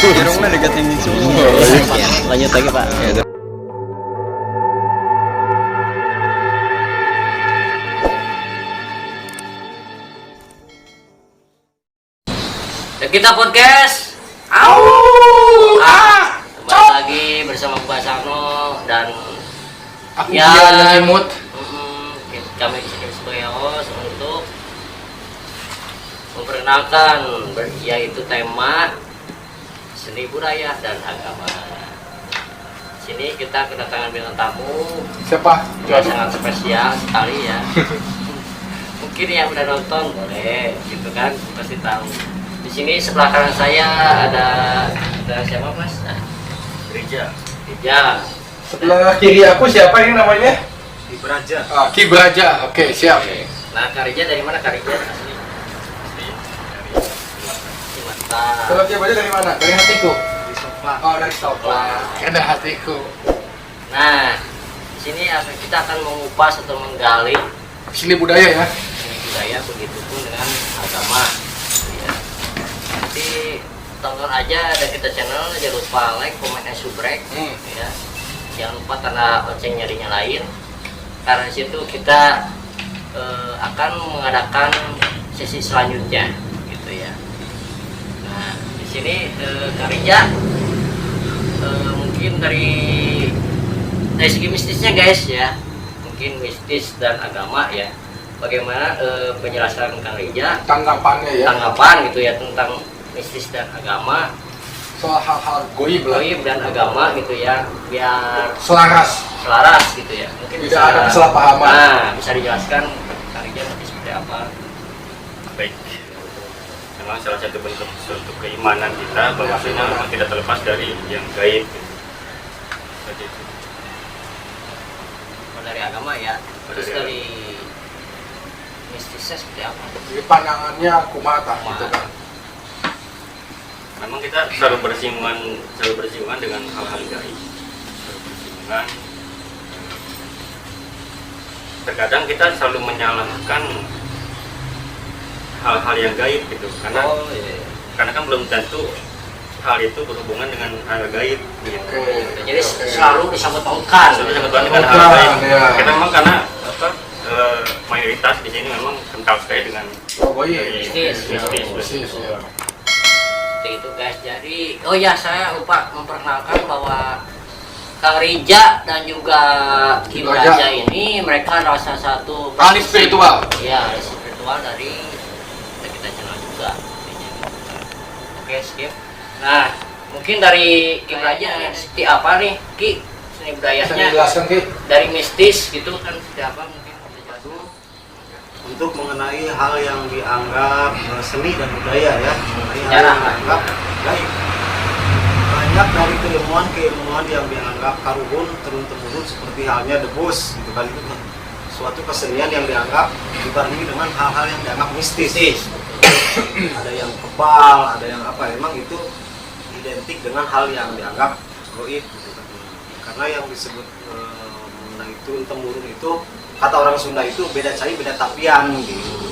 Jerungnya deketin semua. Ya, lanjut lagi Pak. Dan kita podcast. Kembali lagi bersama Mbak Sano dan Aku yang imut. kami di sini sebagai host untuk memperkenalkan yaitu tema seni budaya dan agama. Sini kita kedatangan bintang tamu Siapa? yang sangat spesial sekali ya. Mungkin yang udah nonton boleh gitu kan pasti tahu. Di sini sebelah kanan saya ada siapa Mas? Rija. Sebelah kiri aku siapa ini namanya? Ibraja. Ki Braja. Oke, siap. Nah, Kak Rija dari mana Kak Rija? Asli. Dari Sumatera. Kalau Ki Braja dari mana? Dari hatiku. Di Sofla. Oh, dari Stopla. Dari hatiku. Nah, di sini kita akan mengupas atau menggali Seni budaya ya. seni budaya begitupun dengan agama. Ya. Nanti tonton aja ada kita channel, jangan lupa like, comment, dan subscribe. Ya. Jangan lupa tanda loncengnya dinyalain. Karena di situ kita akan mengadakan sesi selanjutnya, gitu ya. Nah, di sini Kak Rija mungkin dari segi mistisnya guys ya, mungkin mistis dan agama ya. Bagaimana penjelasan Kang Rija? Tanggapannya ya. Tanggapan gitu ya tentang mistis dan agama, Soal hal-hal goib lah. goib dan agama gitu ya, biar Selaras. selaras gitu ya. Mungkin Tidak ada kesalahpahaman. Nah, bisa dijelaskan Kang Rija nanti seperti apa? Baik, memang salah satu bentuk suatu keimanan kita bahwasanya memang tidak terlepas dari yang gaib. Seperti itu. Kalau dari agama ya, terus Dari dari mistisnya seperti apa? Jadi pandangannya kumata gitu kan. Memang kita selalu bersinggungan dengan hal-hal gaib. Selalu bersinggungan. Terkadang kita selalu menyalahkan hal-hal yang gaib gitu, karena iya. karena kan belum tentu hal itu berhubungan dengan hal gaib gitu. Jadi selalu disangkut pautkan. Selalu disangkut dengan hal Bukan, gaib. ya. Kita memang karena mayoritas di sini memang kental sekali dengan Oh, goib. Mistis. Mistis ya. Seperti itu guys. Jadi, oh ya saya lupa memperkenalkan bahwa Kang Rija dan juga Ki Braja. Braja ini mereka adalah salah satu Ahli spiritual. Iya, ahli spiritual dari kita channel juga. Oke, skip. Nah, mungkin dari Ki Braja seperti apa nih Ki seni Bisa budayanya dijelaskan Ki? dari mistis gitu kan seperti apa mungkin bisa jelasin. Untuk mengenai hal yang dianggap seni dan budaya ya, mengenai hal Sejarah. yang dianggap gaib. Banyak dari keilmuan yang dianggap karuhun turun-temurun seperti halnya debus gitu kan, itu suatu kesenian yang dianggap dibarengi dengan hal-hal yang dianggap mistis. Ada yang kebal, ada yang apa, emang itu identik dengan hal yang dianggap goib gitu kan. Karena yang disebut mengenai turun-temurun itu, kata orang Sunda itu beda cai beda tapian gitu.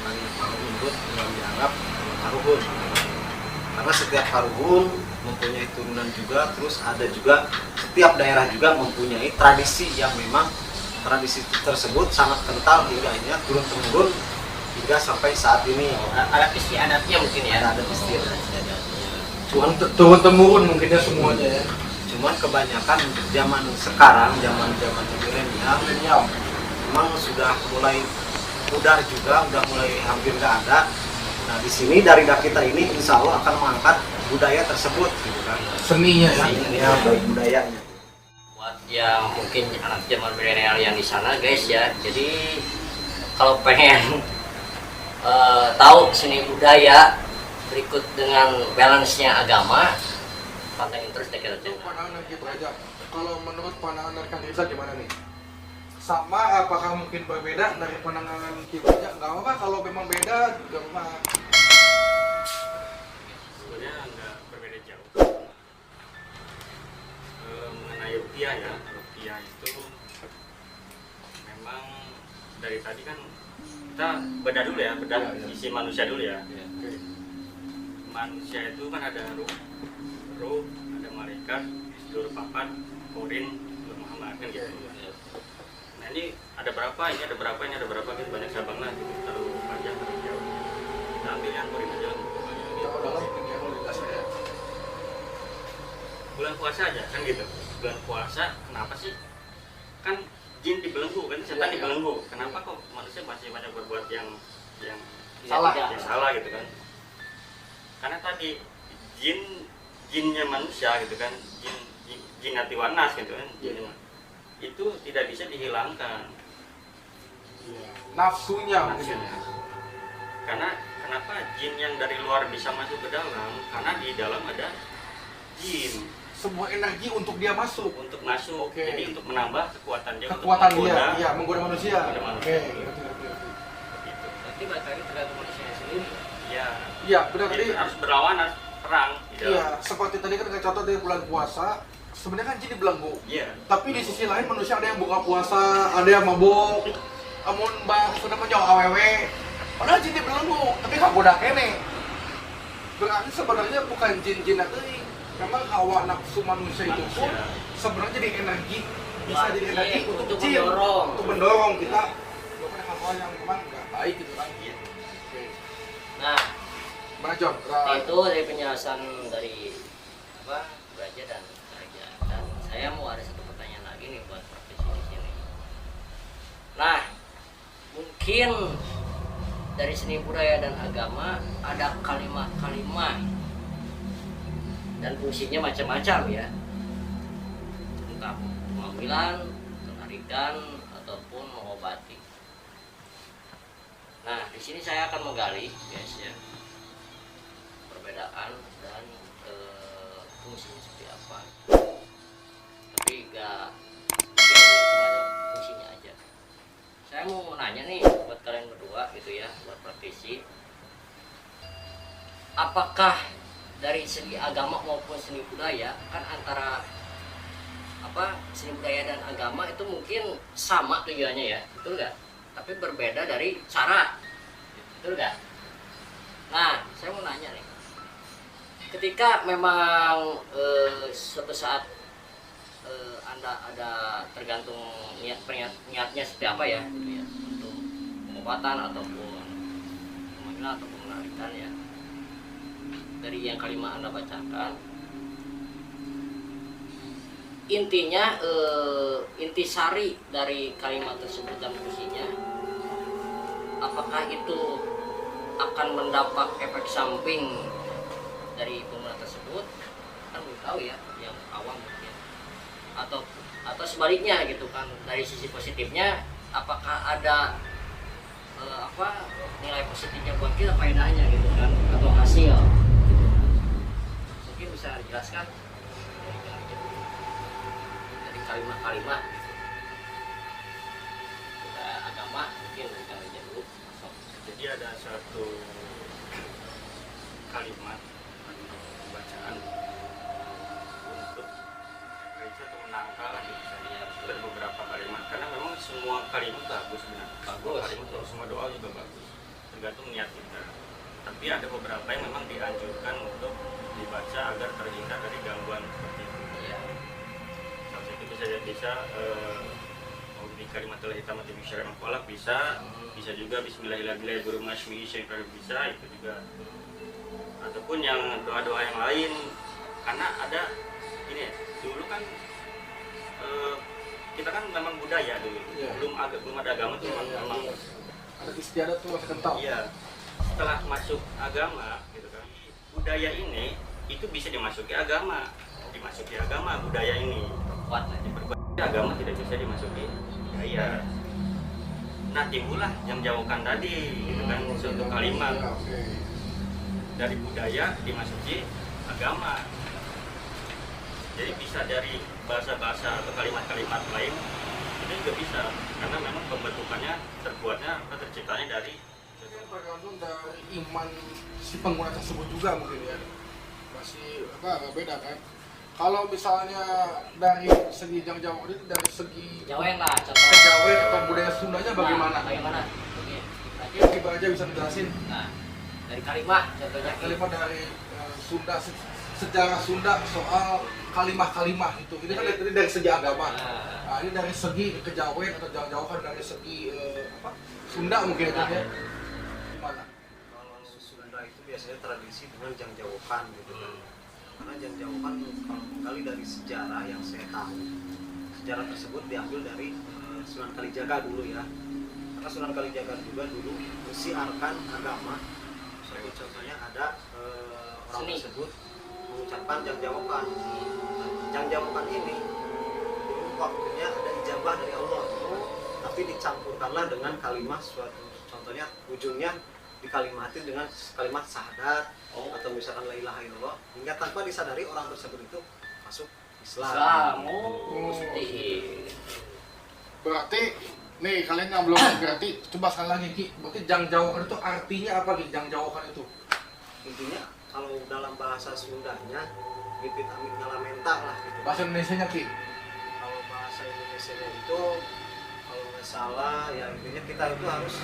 Makanya kalau menurut yang dianggap karuhun. Karena setiap karuhun mempunyai turunan juga, terus ada juga setiap daerah juga mempunyai tradisi yang memang tradisi tersebut sangat kental hingga akhirnya turun temurun hingga sampai saat ini. Ada istiadatnya mungkin ya. Ada istiadatnya. Cuman turun temurun mungkinnya semuanya ya. Cuman kebanyakan untuk zaman sekarang, zaman milenial, memang sudah mulai pudar juga, udah mulai hampir nggak ada. Nah di sini dari kita ini insya Allah akan mengangkat budaya tersebut, gitu kan? Seninya ya. Seninya, baik budayanya. Buat yang mungkin anak zaman milenial yang di sana guys ya, jadi kalau pengen tahu seni budaya berikut dengan balance-nya agama, pantengin terus deh kita channel. Pandangan Ki Braja. Kalau menurut pandangan dari Kang Risa gimana nih? Sama apakah mungkin berbeda dari pandangan Ki Braja? Nggak apa-apa kalau memang beda juga apa. Sebenarnya nggak berbeda jauh. Mengenai rupiah ya, rupiah itu memang dari tadi kan kita bedah dulu ya, bedah isi manusia dulu ya. manusia itu kan ada ruh, ada malaikat, seluruh papat, korin, seluruh Muhammad kan gitu. Nah ini ada berapa, ini ada berapa, ini ada berapa, gitu banyak cabang lah, gitu. Terlalu panjang, terlalu jauh. Kita ambil yang korin aja. Kalau dalam ini yang saya. Bulan puasa aja kan gitu. Bulan puasa kenapa sih? Kan jin dibelenggu kan, setan dibelenggu. Kenapa kok manusia masih banyak berbuat yang Salah. yang salah gitu kan? Karena tadi jinnya manusia gitu kan, jin hati wanas gitu kan, itu tidak bisa dihilangkan Nafsunya. karena kenapa jin yang dari luar bisa masuk ke dalam, karena di dalam ada jin Semua energi untuk dia masuk. untuk masuk. Oke. Jadi untuk menambah kekuatan dia, Kekuatan untuk dia, iya, menggoda manusia. Menggoda manusia. Oke, ngerti. gitu. Berarti balik lagi tergantung manusia sendiri. Ya, Iya, benar tadi. jadi harus berlawan, harus perang di dalam. Iya, seperti tadi kan kayak contoh dari bulan puasa, sebenarnya kan jin dibelenggu. Iya. Tapi di sisi lain manusia ada yang buka puasa, ada yang mabuk, amun bang sudah menjauh awewe, padahal jin dibelenggu, tapi kagoda kene. Berarti sebenarnya bukan jin-jin teuing. Memang hawa nafsu manusia itu pun Manusia. sebenarnya jadi energi, bisa jadi energi Untuk untuk jin, mendorong. untuk mendorong kita melakukan hal-hal yang memang nggak baik gitu kan. Iya. Oke. Nah, Mana John? itu dari penjelasan dari apa Braja dan Raja. Dan saya mau ada satu pertanyaan lagi nih buat praktisi di sini. Nah, mungkin dari seni budaya dan agama ada kalimat-kalimat dan fungsinya macam-macam ya, entah pengambilan, penarikan ataupun mengobati. Nah, di sini saya akan menggali guys ya, perbedaan dan fungsinya seperti apa. Tapi enggak cuma fungsinya aja. Saya mau nanya nih buat kalian berdua gitu ya, buat praktisi. Apakah dari segi agama maupun seni budaya kan antara apa seni budaya dan agama itu mungkin sama tujuannya ya, betul nggak? Tapi berbeda dari cara, betul nggak? Nah, saya mau nanya nih, ketika memang suatu saat Anda ada tergantung niatnya seperti apa ya, gitu ya, untuk pengobatan ataupun pemanggilan ataupun penarikan ya, dari yang kalimat Anda bacakan, intinya intisari dari kalimat tersebut dan fungsinya, apakah itu akan mendapat efek samping dari penggunaan tersebut, kan belum tahu ya, yang awam mungkin, atau sebaliknya gitu kan, dari sisi positifnya apakah ada nilai positifnya buat kita, faedahnya gitu kan, atau hasil. Mungkin bisa dijelaskan dari kalimat-kalimat gitu. Kita agama mungkin kita aja dulu. Jadi ada satu kalimat bacaan untuk gereja atau menangkal gitu saya. Ada beberapa kalimat karena memang semua kalimat bagus benar. Semua kalimat atau semua doa juga bagus. Tergantung niat kita. Tapi ada beberapa yang memang dianjurkan untuk dibaca agar terhindar dari gangguan seperti itu. Iya. Salah satu bisa di kalimat hitam atau bisyara maqalak bisa juga bismillahirrahmanirrahim bisa itu juga, ataupun yang doa-doa yang lain, karena ada ini dulu kan kita kan memang budaya dulu, Iya. belum ada agama tuh memang Ada istiadat tuh masih kental. iya. Setelah masuk agama gitu kan, budaya ini itu bisa dimasuki agama, budaya ini Kuat lah. diperkuat. Agama tidak bisa dimasuki budaya. Nah timbullah yang jauhkan tadi gitu kan, suatu kalimat Oke. dari budaya dimasuki agama. Jadi bisa dari bahasa-bahasa atau kalimat-kalimat lain itu juga bisa, karena memang pembentukannya terciptanya dari Tergantung dari iman si pengguna tersebut juga mungkin ya, masih agak beda kan. Kalau misalnya dari segi Jawa itu dari segi Jawain lah contoh. kejawen atau budaya Sundanya bagaimana? Nah, bagaimana? Oke. Mungkin Ibu aja bisa menjelasin. Nah, Dari kalimah contohnya. Kalimah dari Sunda, sejarah Sunda soal kalimah-kalimah itu. Ini kan dari segi agama. Nah, ini dari segi kejawen atau jauh-jauhan dari segi Sunda mungkin itu ya. Gimana? Kalau Sunda itu biasanya tradisi dengan jangjauhan gitu kan. Karena jangjauhan kalau kali dari sejarah yang saya tahu, sejarah tersebut diambil dari Sunan Kalijaga dulu ya. Karena Sunan Kalijaga juga dulu mensiarkan agama. Sebagai contohnya ada orang Seni. tersebut mengucapkan jangjauhan. Jangjauhan ini dulu waktunya ada ijabah dari Allah, tapi dicampurkanlah dengan kalimat suatu, contohnya ujungnya dikalimatin dengan kalimat syahadat atau misalkan la ilaha illallah, hingga tanpa disadari orang tersebut itu masuk Islam. Islam. Oh, seperti itu. Berarti nih kalian yang belum berarti coba sekali lagi Ki. Berarti jangjauhan itu artinya apa Ki? Jangjauhan itu. Intinya kalau dalam bahasa Sundanya bibit amit ngalamenta lah gitu. Bahasa Indonesianya Ki. Kalau bahasa Indonesianya itu kalau nggak salah ya intinya kita itu harus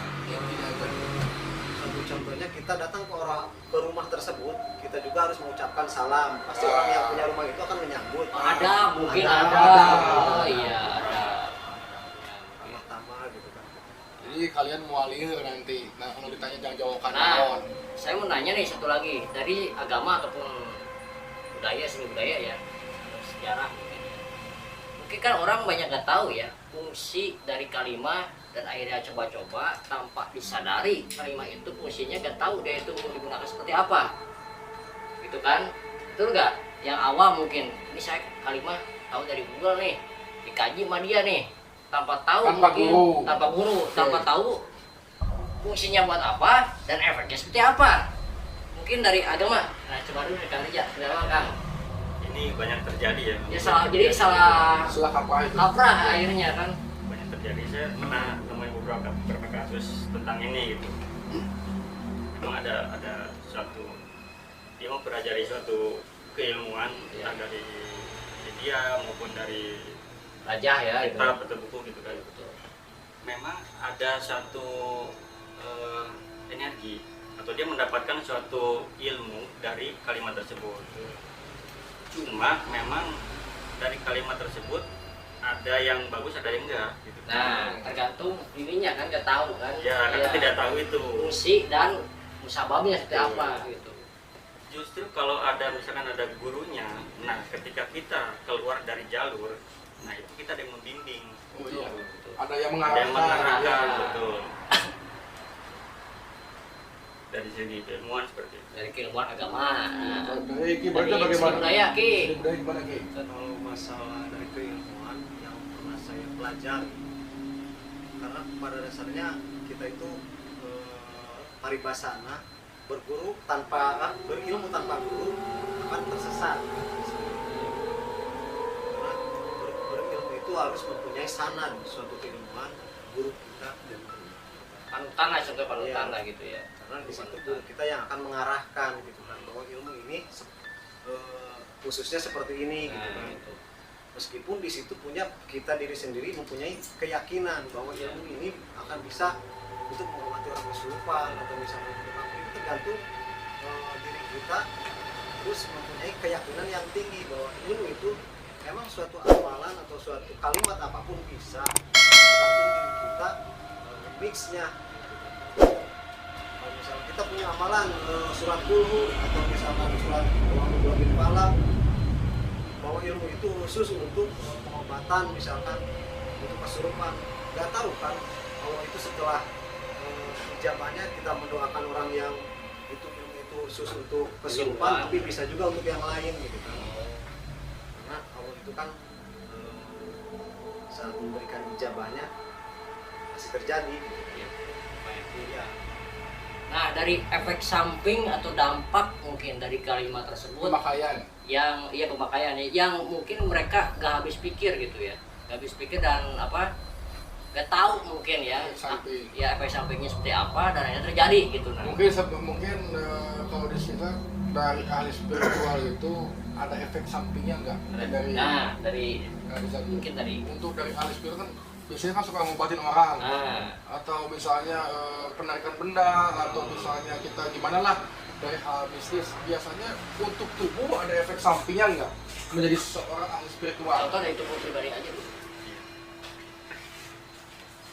satu contohnya kita datang ke rumah tersebut, kita juga harus mengucapkan salam. Pasti orang yang punya rumah itu akan menyambut. Ada, mungkin ada. Oh iya, ada. Tama gitu kan. Jadi kalian mualih nanti. Nah, kalau ditanya jangjauhan Nah, saya mau nanya nih satu lagi dari agama ataupun budaya, seni budaya ya, atau sejarah mungkin. Mungkin kan orang banyak nggak tahu ya fungsi dari kalimah, dan akhirnya coba-coba tanpa disadari kalimah itu fungsinya nggak tahu dia itu digunakan seperti apa, gitu kan? Betul nggak? Yang awam mungkin ini saya kalimah tahu dari Google nih, dikaji sama dia nih, tanpa tahu Tanpa mungkin, guru. tanpa guru, tanpa tahu fungsinya buat apa dan efeknya seperti apa. Mungkin dari agama. Nah, coba dulu Kang Rija, kenapa Kang? Ini banyak terjadi ya. Ya salah, jadi salah apa itu? kaprah akhirnya kan. Banyak terjadi. Saya pernah nemuin beberapa kasus tentang ini gitu. Memang ada suatu dia mau pelajari suatu keilmuan Ya. entah dari media maupun dari Rajah ya itu. kitab atau buku gitu kan. Betul. Memang ada satu energi atau dia mendapatkan suatu ilmu dari kalimat tersebut. Cuma memang dari kalimat tersebut ada yang bagus ada yang enggak gitu. Nah, tergantung ininya kan nggak tahu kan. Ya, karena tidak tahu itu. Fungsi dan musababnya seperti apa gitu. Justru kalau ada misalkan ada gurunya, nah ketika kita keluar dari jalur, nah itu kita ada yang membimbing. Oh iya. Betul. Ada yang Ada yang mengarahkan, Ya. betul. Dari segi ilmuwan seperti itu. Dari keilmuan agama. Nah, Dari Ki dari berarti bagaimana? seni budaya Ki. Seni budaya gimana Ki? Kalau masalah dari keilmuan yang pernah saya pelajari, karena pada dasarnya kita itu paribasana berilmu tanpa guru akan tersesat. Karena berilmu itu harus mempunyai sanad, suatu keilmuan guru kita dan guru kita. Panutan lah, contoh panutan Iya. lah gitu ya. Karena di situ guru kita yang akan mengarahkan gitu kan, bahwa ilmu ini khususnya seperti ini gitu Nah, kan. itu. Meskipun di situ punya kita diri sendiri mempunyai keyakinan bahwa ilmu ini akan bisa untuk menghormati orang kesurupan atau misalnya itu tergantung diri kita terus mempunyai keyakinan yang tinggi bahwa ilmu itu memang suatu amalan atau suatu kalimat apapun bisa tergantung diri kita mixnya. Kalau misalnya kita punya amalan surat kulhu atau misalkan surat Al bin Falaq, bahwa ilmu itu khusus untuk pengobatan misalkan untuk kesurupan, nggak tahu kan bahwa itu setelah ijabahnya kita mendoakan orang yang itu ilmu itu khusus untuk kesurupan tapi bisa juga untuk yang lain gitu kan. Karena Allah itu kan saat memberikan ijabahnya masih terjadi. Iya. Nah, dari efek samping atau dampak mungkin dari kalimat tersebut Pemakaian. yang pemakaian yang mungkin mereka gak habis pikir gitu ya, gak habis pikir dan gak tahu mungkin ya Efek samping. ya efek sampingnya seperti apa dan akhirnya terjadi gitu. Nah, Mungkin kalau di sini dari ahli spiritual itu ada efek sampingnya nggak? Dari nah dari nggak bisa mungkin dari untuk dari ahli spiritual kan biasanya kan suka ngobatin orang, Nah, atau misalnya penarikan benda, atau misalnya kita gimana lah dari hal bisnis. Biasanya untuk tubuh ada efek sampingnya nggak menjadi seorang ahli spiritual? contoh dari tubuh pribadi aja Bu.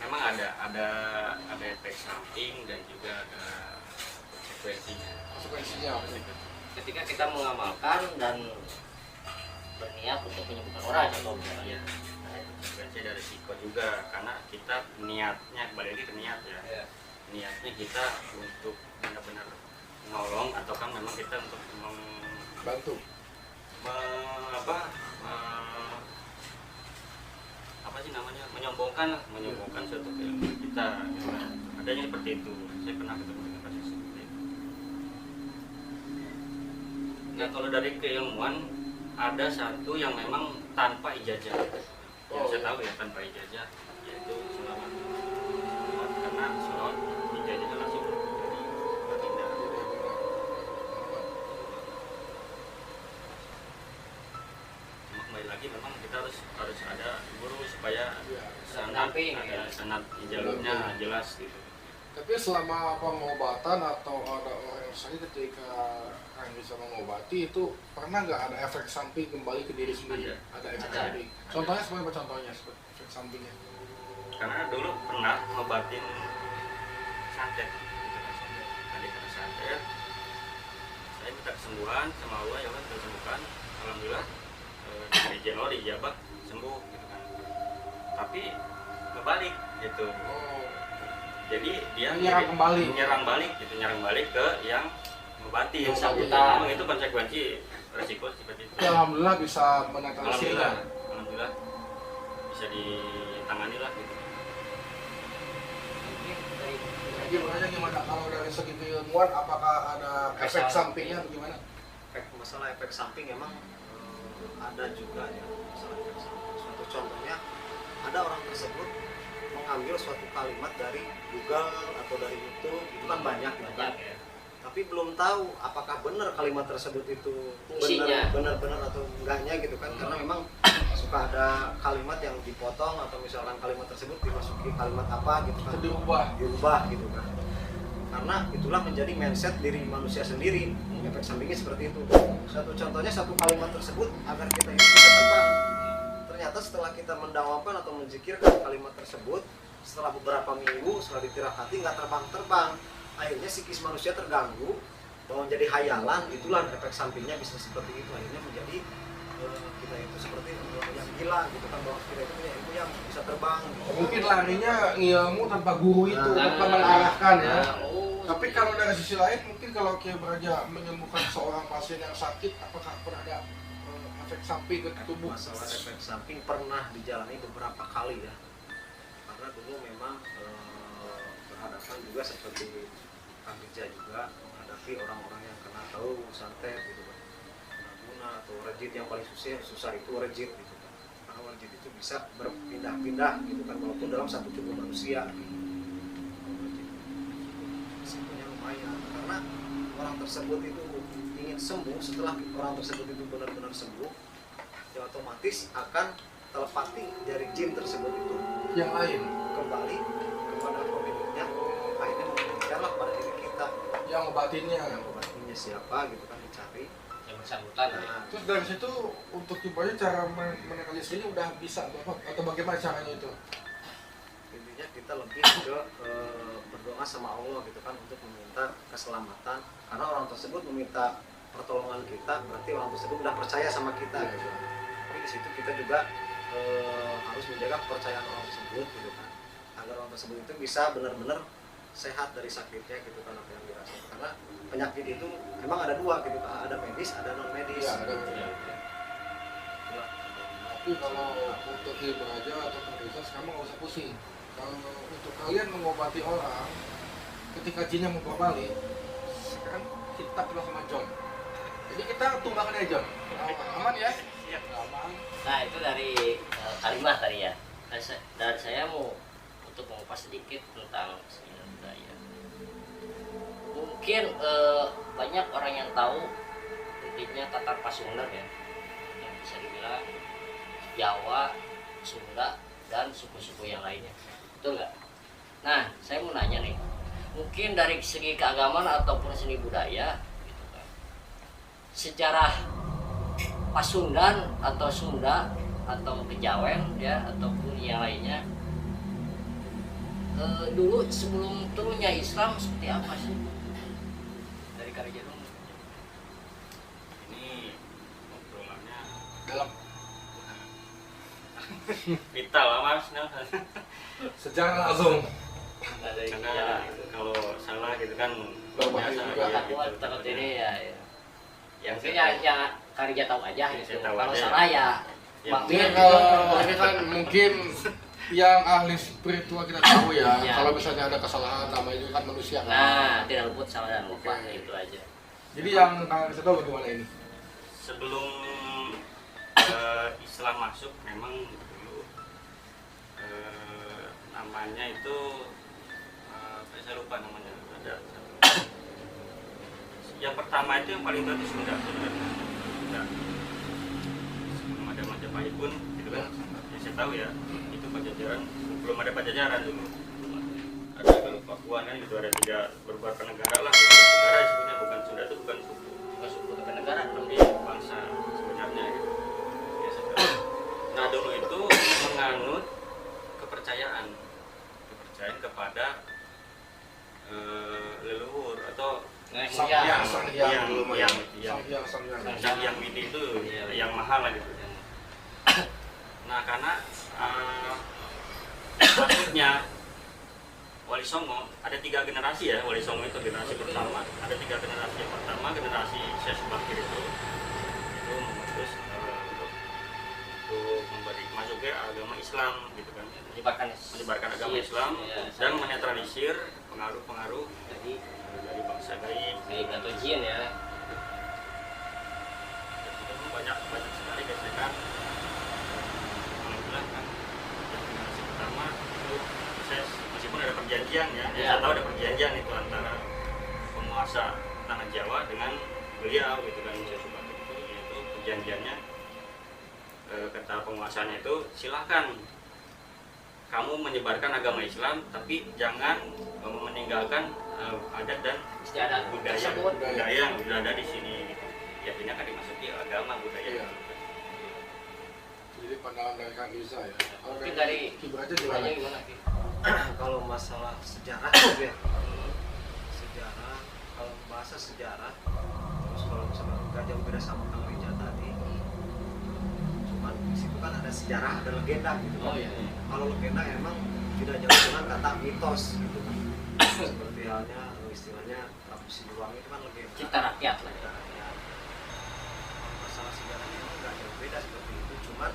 Memang ada efek samping dan juga ada konsekuensinya. Konsekuensinya. Ketika kita mengamalkan dan berniat untuk menyembuhkan orang, contoh misalnya. Iya. Konsekuensi dari risiko juga karena kita niatnya kembali lagi ke niat ya. Iya. Niatnya kita untuk benar-benar nolong atau kan memang kita untuk Bantu. apa sih namanya menyombongkan suatu keilmuan kita gitu kan. Adanya seperti itu, saya pernah ketemu dengan kasus seperti itu. Nah kalau dari keilmuan ada satu yang memang tanpa ijazah yang saya tahu ya, tanpa ijazah, yaitu sulawat. Karena sulawat ijazahnya langsung dari baginda. Cuma kembali lagi memang kita harus ada guru supaya sanad Pendamping, ada ya. sanad jalurnya jelas gitu. Tapi selama pengobatan atau ada orang yang sakit ketika yang bisa mengobati itu pernah nggak ada efek samping kembali ke diri sendiri? Ada efek Ada. samping. Contohnya seperti apa contohnya efek sampingnya? Karena dulu pernah ngobatin santet gitu kan, tadi kena santet, saya minta kesembuhan sama Allah ya kan, kesembuhan alhamdulillah dari Januari dijabah sembuh gitu kan, tapi kebalik gitu, Oh, jadi dia Menyerang kembali. nyerang balik ke yang ngobatin. Yang bersangkutan. Memang itu konsekuensi resiko seperti itu. tapi alhamdulillah bisa menetralisirnya. Alhamdulillah bisa ditangani lah gitu. Mungkin dari Jadi makanya gimana kalau dari segi keilmuan apakah ada efek sampingnya atau gimana? Masalah efek samping emang ada juga ya, masalah efek samping. Suatu contohnya ada orang tersebut mengambil suatu kalimat dari Google atau dari YouTube, itu kan banyak ya kan? banyak ya. Tapi belum tahu apakah benar kalimat tersebut itu Fungsinya. benar-benar atau enggaknya gitu kan, karena memang suka ada kalimat yang dipotong atau misalkan kalimat tersebut dimasuki kalimat apa gitu kan, Itu diubah. gitu kan, karena itulah menjadi mindset diri manusia sendiri. Efek sampingnya seperti itu. Satu contohnya, satu kalimat tersebut agar kita itu bisa terbang, ternyata setelah kita mendawamkan atau menzikirkan kalimat tersebut, setelah beberapa minggu setelah ditirahati nggak terbang, akhirnya psikis manusia terganggu bahwa menjadi hayalan. Itulah efek sampingnya bisa seperti itu, akhirnya menjadi kita itu seperti yang gila gitu kan, bahwa kita itu punya ilmu yang bisa terbang gitu. Mungkin larinya ilmu tanpa guru itu Nah, tanpa mengarahkan ya. Oh, Tapi kalau dari sisi lain mungkin kalau Kiai Braja menyembuhkan seorang pasien yang sakit, apakah pernah ada efek samping ke tubuh? Masalah efek samping pernah dijalani beberapa kali ya, karena dulu memang berhadapan juga seperti Kang Bija juga menghadapi orang-orang yang kena tahu santet gitu kan, guna atau rejit. Yang paling susah itu rejit gitu kan, karena rejit itu bisa berpindah-pindah gitu kan, walaupun dalam satu tubuh manusia gitu. Risikonya lumayan karena orang tersebut itu ingin sembuh. Setelah orang tersebut itu benar-benar sembuh, ya otomatis akan telepati dari jin tersebut itu Yang lain kembali kepada pemiliknya, akhirnya memberikanlah pada diri kita yang obatinnya. yang obatnya siapa gitu kan, dicari. yang bersangkutan. Nah, Terus dari situ untuk timbulnya cara menetralisirnya udah bisa Bapak atau bagaimana caranya itu? intinya kita lebih ke berdoa sama Allah gitu kan, untuk meminta keselamatan, karena orang tersebut meminta pertolongan kita, berarti orang tersebut udah percaya sama kita gitu. Tapi di situ kita juga harus menjaga kepercayaan orang tersebut gitu kan, agar orang tersebut itu bisa benar-benar sehat dari sakitnya gitu kan, apa yang dirasakan. Karena penyakit itu memang ada dua gitu kan, ada medis, ada non medis. Iya, ada. Itulah. Tapi kalau untuk Kiai Braja atau pemerintah kamu nggak usah pusing. Kalau untuk kalian mengobati orang ketika jinnya mau balik, sekarang kita kenal sama John. Jadi kita tumbangkan aja John. Aman ya? Iya, aman. Nah itu dari kalimat tadi ya. Dan saya mau untuk mengupas sedikit tentang seni budaya. Mungkin banyak orang yang tahu intinya Tatar Pasundan ya, yang bisa dibilang Jawa, Sunda dan suku-suku yang lainnya, betul nggak? Nah, saya mau nanya nih, mungkin dari segi keagamaan ataupun seni budaya, gitu kan, sejarah Pasundan atau Sunda atau Kejawen ya ataupun yang lainnya, dulu sebelum turunnya Islam seperti apa sih dari Karijedong? Ini obrolannya Dalam vital lah mas. sejarah langsung. Nah, dari Karena sejarah itu. kalau salah gitu kan Berbahaya biasa juga. ya, Aku gitu. takut ini ya, yang Yang ya Karija tahu aja Yang gitu. saya tahu Kalau aja. salah ya Ya, Bang Ya Mir kalau ini kan mungkin yang ahli spiritual kita tahu ya, Ya. kalau misalnya ada kesalahan namanya juga kan manusia kan. Nah, tidak luput salah dan lupa, Oke. itu aja. Jadi yang kalian bisa tahu bagaimana ini? sebelum Islam masuk memang dulu namanya itu saya lupa namanya, ada yang pertama itu yang paling tua itu Sunda sebenarnya. Sunda. Sebelum ada Majapahit pun gitu kan, yang saya tahu ya itu Pajajaran, belum ada Pajajaran dulu. Ada kalau Papua kan gitu, ada 3 beberapa negara lah gitu. Negara sebenarnya bukan Sunda, itu bukan suku, Bukan suku tapi negara. tapi bangsa sebenarnya gitu. Ya, nah dulu itu menganut kepercayaan kepada leluhur atau Nah, Sang iya. Hyang, Sang Hyang yang- dulu mah yang- ya. Sang Hyang. Sang Hyang Widi itu Iya. yang mahal lah gitu. Nah karena maksudnya Wali Songo ada 3 generasi ya. Wali Songo itu generasi pertama, ada 3 generasi. Yang pertama generasi Syekh Bakir itu memutus untuk memberi masuk ke agama Islam gitu kan, menyebarkan agama Islam dan menetralisir pengaruh-pengaruh Jadi dari bangsa gaib. baik atau jin ya. Dan itu pun banyak sekali gesekan. Alhamdulillah kan yang generasi pertama itu saya meskipun ada perjanjian ya, saya tahu ada perjanjian itu antara penguasa tanah Jawa dengan beliau gitu kan, Syekh Subakir itu, yaitu perjanjiannya kata penguasanya itu silahkan kamu menyebarkan agama Islam tapi jangan meninggalkan adat dan Istiadat budaya tersebut. yang sudah ada di sini gitu. Ya ini kan dimasuki agama budaya. Iya. Jadi pandangan dari Kang Iza ya. Mungkin dari Kibra aja gimana gimana? gimana Ki? Kalau masalah sejarah gitu ya, sejarah, kalau bahasa sejarah, terus kalau misalnya nggak jauh beda sama Kang Rija tadi, cuman di situ kan ada sejarah, ada legenda gitu kan. Oh iya. Kalau legenda emang tidak jauh dengan kata mitos gitu kan. Seperti halnya istilahnya Prabu Siliwangi itu kan legenda. Cipta rakyat lah ya. Cipta rakyat. Masalah sejarahnya emang nggak jauh beda seperti itu, cuman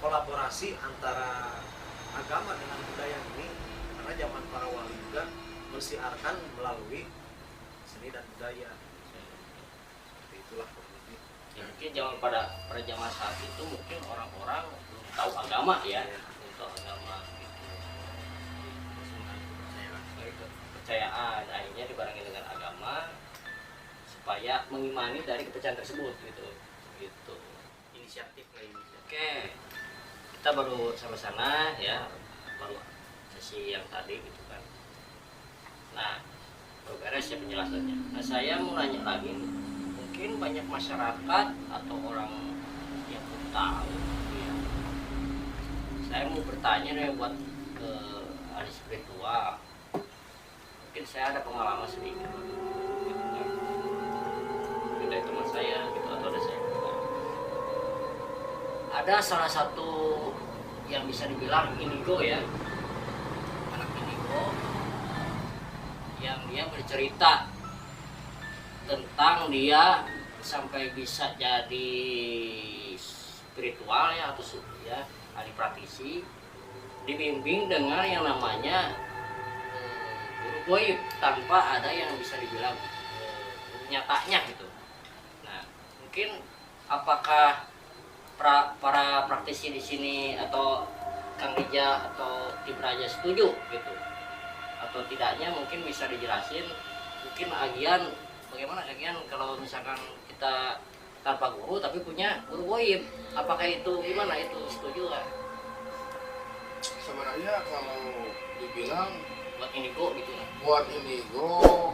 kolaborasi antara agama dengan budaya ini, karena zaman para wali juga mensiarkan melalui seni dan budaya. Seperti itulah kurang lebih. Ya, mungkin zaman pada zaman saat itu mungkin orang-orang belum tahu agama ya, belum tahu agama gitu. Kepercayaan akhirnya dibarengi dengan agama supaya mengimani dari kepercayaan tersebut gitu. Gitu. Inisiatif lah ini. Oke. Kita baru sampai sana ya, baru sesi yang tadi gitu kan. Nah, baru beres ya penjelasannya. Nah, saya mau nanya lagi nih. Mungkin banyak masyarakat atau orang yang belum tahu ya. Saya mau bertanya nih buat ke ahli spiritual. Mungkin saya ada pengalaman sedikit gitu kan. Mungkin dari teman saya gitu atau ada saya juga. Ada salah satu yang bisa dibilang indigo ya, anak indigo yang dia bercerita tentang dia sampai bisa jadi spiritual ya atau ya ahli praktisi, dibimbing dengan yang namanya guru goib tanpa ada yang bisa dibilang guru nyatanya gitu. Nah, mungkin apakah para praktisi di sini atau Kang Rija atau Tim Raja setuju gitu atau tidaknya, mungkin bisa dijelasin. Mungkin Agian bagaimana Agian kalau misalkan kita tanpa guru tapi punya guru goib, apakah itu gimana, itu setuju nggak? Sebenarnya kalau dibilang buat indigo gitu kan. buat indigo,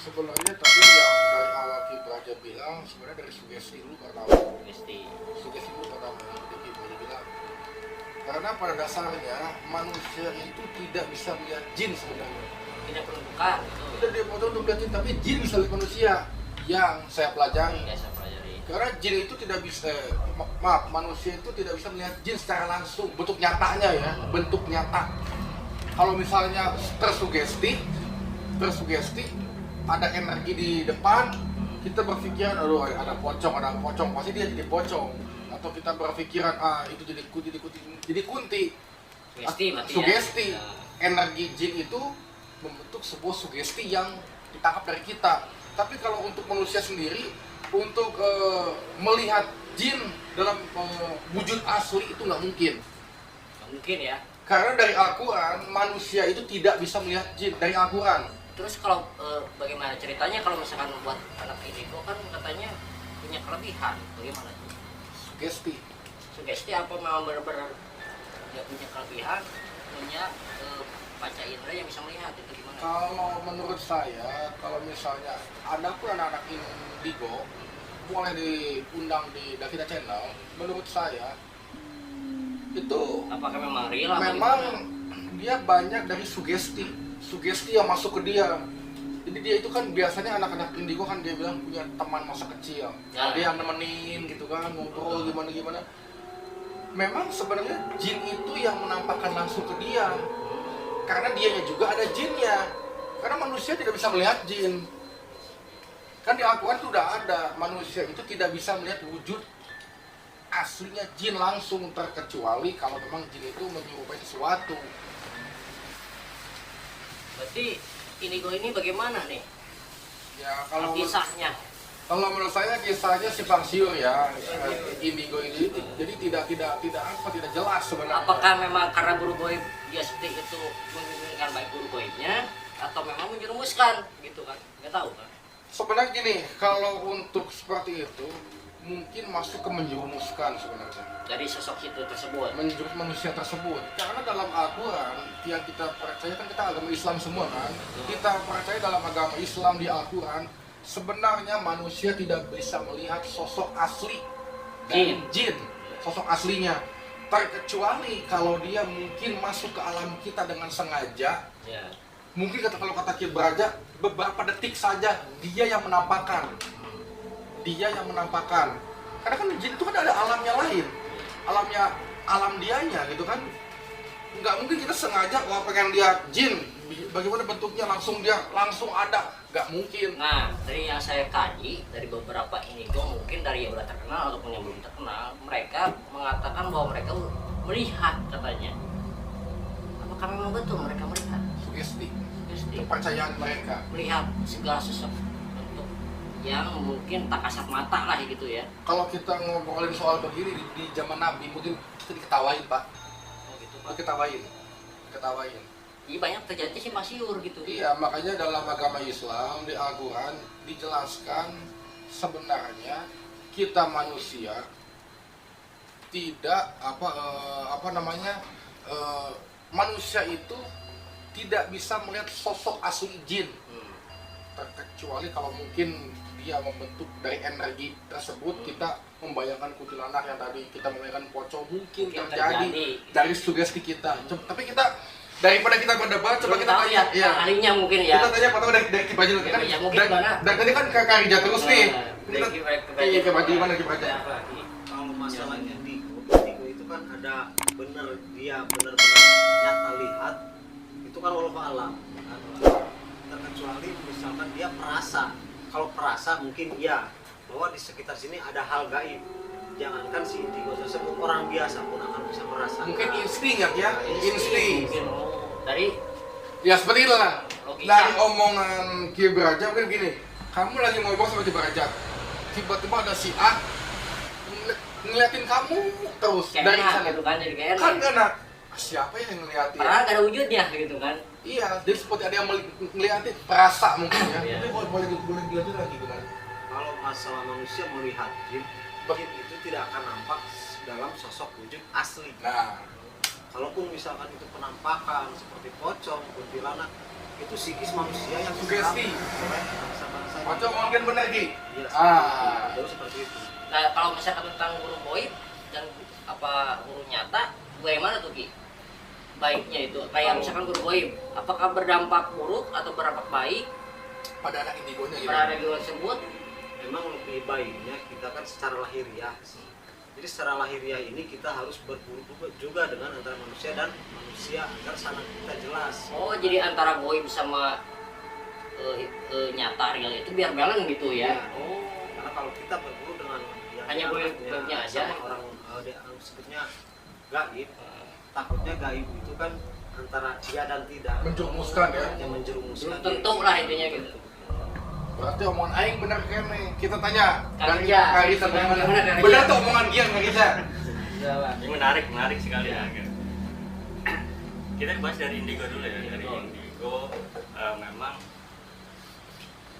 sebenarnya tadi yang dari awal Ki Praja bilang sebenarnya dari sugesti dulu pertama. Sugesti dulu pertama Ki Praja bilang. Karena pada dasarnya manusia itu tidak bisa melihat jin sebenarnya. Tidak peruntukan gitu. Tidak dibuat untuk melihat jin, tapi jin bisa lihat manusia. Yang saya pelajari. Ya, saya pelajari. Karena jin itu tidak bisa, manusia itu tidak bisa melihat jin secara langsung, bentuk nyatanya ya, bentuk nyata. Kalau misalnya tersugesti, ada energi di depan, kita berpikiran, aduh ada pocong, pasti dia jadi pocong. Atau kita berpikiran, itu jadi kunti. Sugesti. Energi jin itu membentuk sebuah sugesti yang ditangkap dari kita. Tapi kalau untuk manusia sendiri, untuk melihat jin dalam wujud asli itu nggak mungkin. Nggak mungkin ya. Karena dari Al-Quran, manusia itu tidak bisa melihat jin dari Al-Quran. Terus kalau bagaimana ceritanya kalau misalkan buat anak indigo kan katanya punya kelebihan, bagaimana? Sugesti apa memang benar-benar dia punya kelebihan, punya panca indera yang bisa melihat itu gimana? Kalau menurut saya, kalau misalnya ada pun anak-anak indigo boleh diundang di Davida Channel, menurut saya itu apakah memang real? Memang dia banyak dari sugesti yang masuk ke dia. Jadi dia itu kan biasanya anak-anak indigo kan dia bilang punya teman masa kecil, ya. Dia yang nemenin gitu kan, ngobrol gimana. Memang sebenarnya jin itu yang menampakkan langsung ke dia, karena dianya juga ada jinnya. Karena manusia tidak bisa melihat jin. Kan di Al-Quran itu udah ada, manusia itu tidak bisa melihat wujud aslinya jin langsung, terkecuali kalau memang jin itu menyerupai sesuatu. Berarti indigo ini bagaimana nih? Ya kalau kisahnya? Kalau menurut saya kisahnya simpang siur ya, indigo ini. Jadi tidak jelas sebenarnya. Apakah memang karena guru goib dia seperti itu menginginkan baik guru goibnya, atau memang menjerumuskan gitu kan? Nggak tahu kan? Sebenarnya gini, kalau untuk seperti itu mungkin masuk ke menjerumuskan sebenarnya dari sosok itu tersebut, menjurus manusia tersebut. Karena dalam Al-Quran yang kita percaya, kan kita agama Islam semua kan, kita percaya dalam agama Islam di Al-Quran sebenarnya manusia tidak bisa melihat sosok asli dari jin, sosok aslinya, terkecuali kalau dia mungkin masuk ke alam kita dengan sengaja. Mungkin kalau kata Ki Praja, beberapa detik saja dia yang menampakkan. Karena kan jin itu kan ada alamnya lain, alam dianya gitu kan. Nggak mungkin kita sengaja pengen lihat jin, bagaimana bentuknya langsung ada, nggak mungkin. Nah, dari yang saya kaji dari beberapa indigo, mungkin dari yang udah terkenal ataupun yang belum terkenal, mereka mengatakan bahwa mereka melihat katanya. Apakah memang betul mereka melihat? Sugesti. Kepercayaan mereka. Melihat segala sesuatu yang mungkin tak kasat mata lah gitu ya. Kalau kita ngobrolin soal begini di zaman Nabi mungkin kita diketawain, Pak. Oh gitu, Pak. Ketawain. Iya, banyak terjadi sih masyhur gitu. Iya, makanya dalam agama Islam di Al-Quran dijelaskan sebenarnya kita manusia tidak manusia itu tidak bisa melihat sosok asli jin. Terkecuali kalau mungkin dia membentuk dari energi tersebut, kita membayangkan kuntilanak yang tadi kita membayangkan pocong mungkin terjadi dari sugesti kita. Tapi kita daripada kita berdebat, coba kita tanya ya, ahlinya mungkin ya. Kita tanya apa tahu dari Ki Praja dulu kan. Dan tadi kan Kak Karija terus nih. Ki Praja gimana Ki Praja? Kalau masalah indigo itu kan ada benar-benar nyata lihat, itu kan wallahu alam. Terkecuali misalkan dia perasa. Kalau perasa mungkin iya bahwa di sekitar sini ada hal gaib. Jangankan si indigo tersebut, orang biasa pun akan bisa merasakan. Mungkin insting ya, insting. Dari ya seperti itulah. Dari omongan Ki Praja mungkin gini, kamu lagi ngobrol sama Ki Praja, tiba-tiba ada si A ngeliatin kamu terus dari sana gitu kan, jadi kayak kan enak. Siapa yang ngeliatin? Padahal gak ada wujudnya gitu kan. Iya, jadi seperti ada yang ngeliatin, perasa mungkin ya. Itu boleh dilihatin lagi gitu kan. Kalau masalah manusia melihat jin itu tidak akan nampak dalam sosok wujud asli. Nah, kalaupun misalkan itu penampakan seperti pocong, kuntilanak, itu psikis manusia yang Sugesti. oleh bangsa-bangsa. Pocong mungkin benar Ki. Iya, betul seperti itu. Nah, kalau misalkan tentang guru goib dan apa guru nyata, bagaimana tuh Ki? Baiknya itu, kayak misalkan guru goib, apakah berdampak buruk atau berdampak baik Pada anak indigonya gitu. pada guru tersebut? Memang lebih baiknya kita kan secara lahiriah. Jadi secara lahiriah ini kita harus berburu juga dengan antara manusia dan manusia agar sanad kita jelas. Oh, jadi antara goib sama nyata real itu biar balance gitu ya? Oh, Karena kalau kita berburu dengan yang hanya goibnya aja. sama orang sebutnya gaib, takutnya gaib itu kan antara dia dan tidak. Menjerumuskan ya. Yang menjerumuskan. belum tentu lah intinya gitu. Berarti omongan aing benar kene. Kita tanya Kang dari Ija. Karisa bagaimana? Gimana, Kang Ija? Benar tuh omongan Gian Kang Ija. Ini menarik sekali ya. Kita bahas dari indigo dulu ya. Dari indigo memang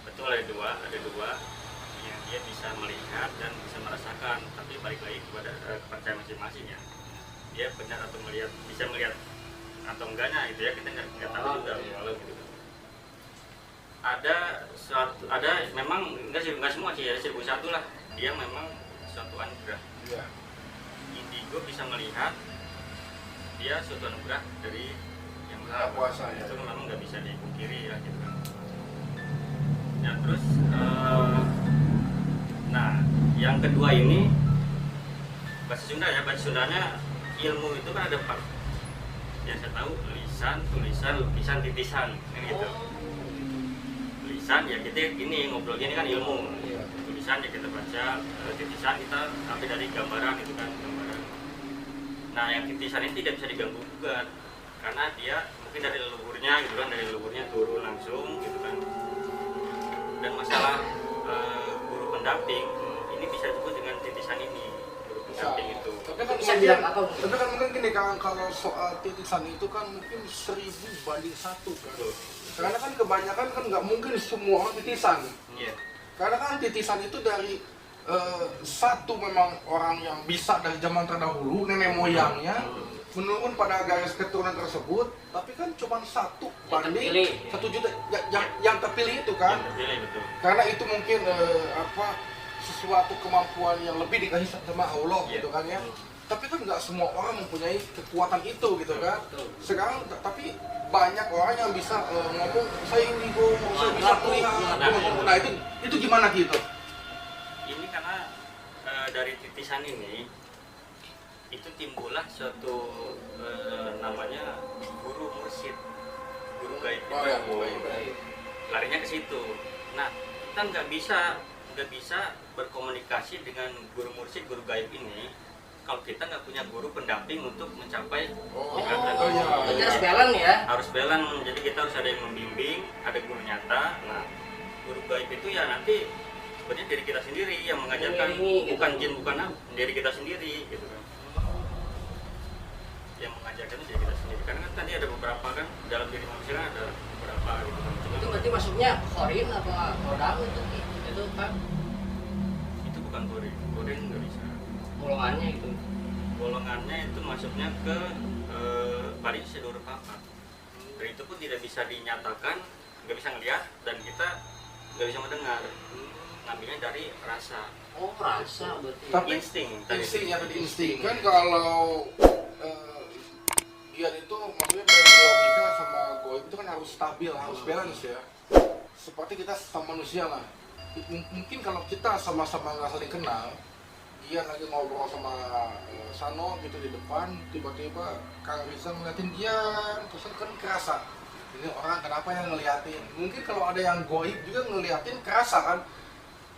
betul ada dua yang dia bisa melihat dan bisa merasakan, tapi balik lagi kepada kepercayaan masing-masing ya. Dia benar atau bisa melihat atau enggaknya itu ya kita nggak tahu juga walau gitu. Ada memang nggak semua sih ya, 1001 lah dia memang suatu anugerah. Iya. Indigo bisa melihat dia suatu anugerah dari yang Maha Kuasa, ya. itu memang nggak bisa dipungkiri ya gitu kan. Nah terus nah yang kedua ini bahasa Sunda ya, bahasa Sundanya ilmu itu kan ada 4 yang saya tahu: lisan, tulisan, lukisan, titisan kan gitu. Lisan ya kita ini ngobrol gini kan ilmu, tulisan ya kita baca, titisan kita ambil dari gambaran itu kan gambaran. Nah yang titisan ini tidak bisa diganggu gugat karena dia mungkin dari leluhurnya gitu kan, dari leluhurnya turun langsung gitu kan. Dan masalah guru pendamping ini bisa disebut dengan titisan ini, guru pendamping itu. Tapi kan Bisa mungkin, bilang apa? tapi kan mungkin gini kalau soal titisan itu kan mungkin 1000 banding 1 kan. Betul. Karena kan kebanyakan kan nggak mungkin semua orang titisan. Iya. Karena kan titisan itu dari satu memang orang yang bisa dari zaman terdahulu, nenek moyangnya menurun pada garis keturunan tersebut, tapi kan cuma 1 banding terpilih. 1 juta yang terpilih itu kan. Yang terpilih betul. Karena itu mungkin sesuatu kemampuan yang lebih dikasih sama Allah Iya. gitu kan ya. Tapi kan nggak semua orang mempunyai kekuatan itu gitu kan. Sekarang tapi banyak orang yang bisa ngomong saya indigo, saya bisa kuliah. Nah itu gimana gitu? Ini karena dari titisan ini itu timbullah suatu namanya guru mursyid, guru gaib itu. Oh ya, baik. Larinya ke situ. Nah kita nggak bisa berkomunikasi dengan guru mursyid, guru gaib ini kalau kita nggak punya guru pendamping untuk mencapai tingkatan. Oh, iya. Berarti harus balance ya? Harus balance, jadi kita harus ada yang membimbing, ada guru nyata. Nah guru gaib itu ya nanti sebenarnya diri kita sendiri yang mengajarkan, Ini, gitu. bukan jin, bukan apa, diri kita sendiri gitu kan. Yang mengajarkan itu diri kita sendiri, karena kan tadi ada beberapa kan dalam diri manusia kan ada beberapa gitu kan. Itu berarti masuknya korin apa kodam itu kan Itu bukan korin nggak bisa. golongannya itu. Golongannya itu masuknya ke paling seluruh papat. Dan itu pun tidak bisa dinyatakan, nggak bisa ngelihat, dan kita nggak bisa mendengar. Ngambilnya dari rasa, Oh, rasa berarti. Tapi insting. insting ya, tadi insting kan kalau Gian itu maksudnya dari logika sama goib itu kan harus stabil, harus balance ya. Seperti kita sama manusia lah. Mungkin kalau kita sama-sama nggak saling kenal, Gian lagi ngobrol sama Sano gitu di depan, tiba-tiba Kang Riza ngeliatin Gian, terus kan kerasa ini orang kenapa yang ngeliatin. Mungkin kalau ada yang goib juga ngeliatin kerasa kan.